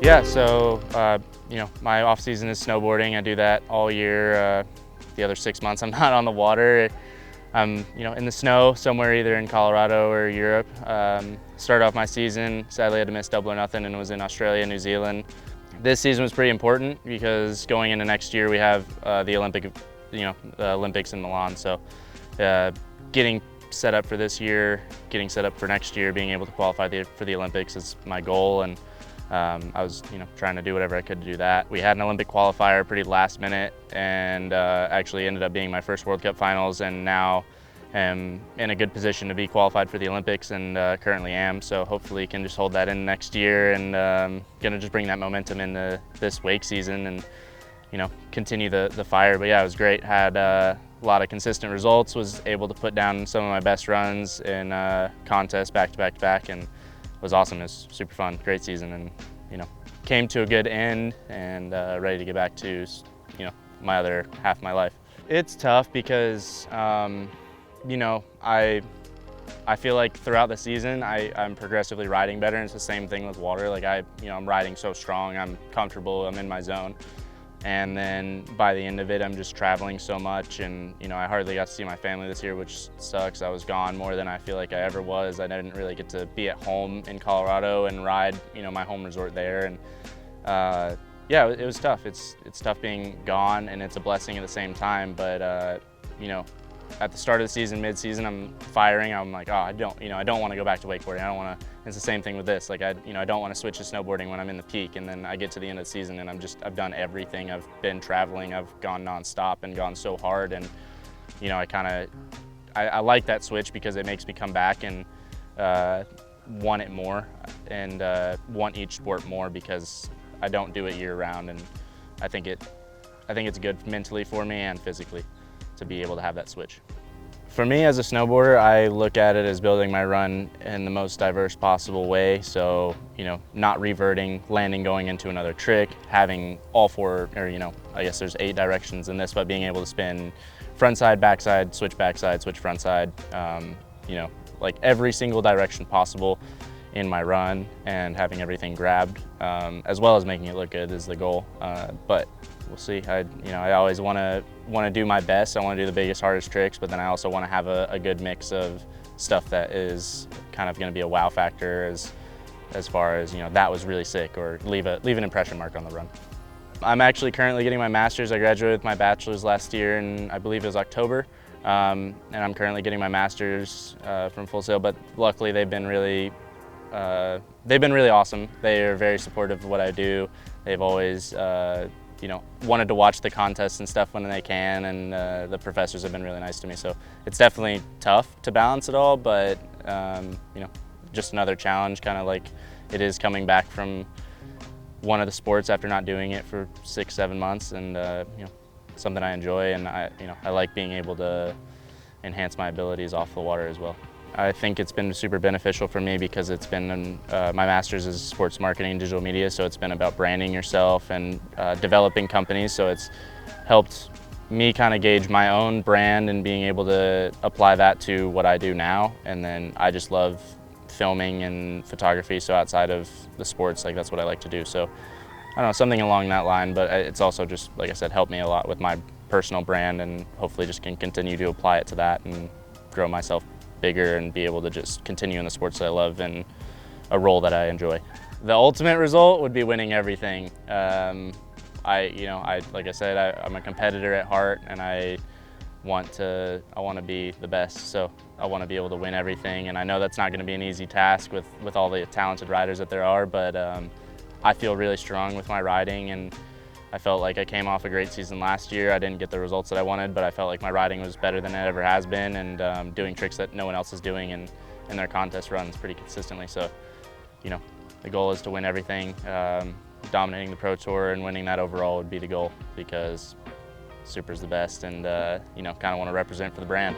Yeah, so my off season is snowboarding. I do that all year. The other 6 months I'm not on the water. I'm in the snow somewhere either in Colorado or Europe. Started off my season, sadly I had to miss double or nothing and was in Australia, New Zealand. This season was pretty important because going into next year we have the Olympics in Milan. So getting set up for this year, getting set up for next year, being able to qualify for the Olympics is my goal, and I was trying to do whatever I could to do that. We had an Olympic qualifier pretty last minute, and actually ended up being my first World Cup finals, and now am in a good position to be qualified for the Olympics, and currently am. So hopefully can just hold that in next year, and gonna just bring that momentum into this wake season and continue the fire. But yeah, it was great. Had a lot of consistent results, was able to put down some of my best runs in contests back to back to back, and it was awesome. It was super fun, great season, and came to a good end, and ready to get back to my other half of my life. It's tough because I feel like throughout the season I'm progressively riding better, and it's the same thing with water. Like I'm riding so strong, I'm comfortable, I'm in my zone. And then by the end of it, I'm just traveling so much, and I hardly got to see my family this year, which sucks. I was gone more than I feel like I ever was. I didn't really get to be at home in Colorado and ride my home resort there, and yeah, it was tough. It's tough being gone, and it's a blessing at the same time. But at the start of the season, mid-season, I'm firing. I'm like, oh, I don't want to go back to wakeboarding. I don't want to. It's the same thing with this. Like I don't want to switch to snowboarding when I'm in the peak, and then I get to the end of the season and I've done everything. I've been traveling. I've gone nonstop and gone so hard, and I like that switch because it makes me come back and want it more, and want each sport more, because I don't do it year round, and I think it's good mentally for me and physically to be able to have that switch. For me as a snowboarder, I look at it as building my run in the most diverse possible way. So, not reverting, landing going into another trick, having all four, or I guess there's 8 directions in this, but being able to spin frontside, backside, switch frontside, like every single direction possible in my run, and having everything grabbed, as well as making it look good is the goal. But we'll see. I always want to do my best. I want to do the biggest, hardest tricks, but then I also want to have a good mix of stuff that is kind of going to be a wow factor, as far as that was really sick, or leave an impression mark on the run. I'm actually currently getting my master's. I graduated with my bachelor's last year, and I believe it was October, and I'm currently getting my master's from Full Sail. But luckily they've been really awesome. They are very supportive of what I do. They've always wanted to watch the contests and stuff when they can, and the professors have been really nice to me. So it's definitely tough to balance it all, but just another challenge, kind of like it is coming back from one of the sports after not doing it for 6-7 months, and something I enjoy, and I like being able to enhance my abilities off the water as well. I think it's been super beneficial for me because it's been, my master's is sports marketing and digital media, so it's been about branding yourself and developing companies. So it's helped me kind of gauge my own brand and being able to apply that to what I do now. And then I just love filming and photography, so outside of the sports, like that's what I like to do. So I don't know, something along that line, but it's also just, like I said, helped me a lot with my personal brand, and hopefully just can continue to apply it to that and grow myself bigger and be able to just continue in the sports that I love and a role that I enjoy. The ultimate result would be winning everything. Like I said, I'm a competitor at heart, and I want to be the best. So I want to be able to win everything, and I know that's not going to be an easy task with all the talented riders that there are, but I feel really strong with my riding, and I felt like I came off a great season last year. I didn't get the results that I wanted, but I felt like my riding was better than it ever has been, and doing tricks that no one else is doing in their contest runs pretty consistently. So, the goal is to win everything. Dominating the Pro Tour and winning that overall would be the goal, because Super's the best, and kind of want to represent for the brand.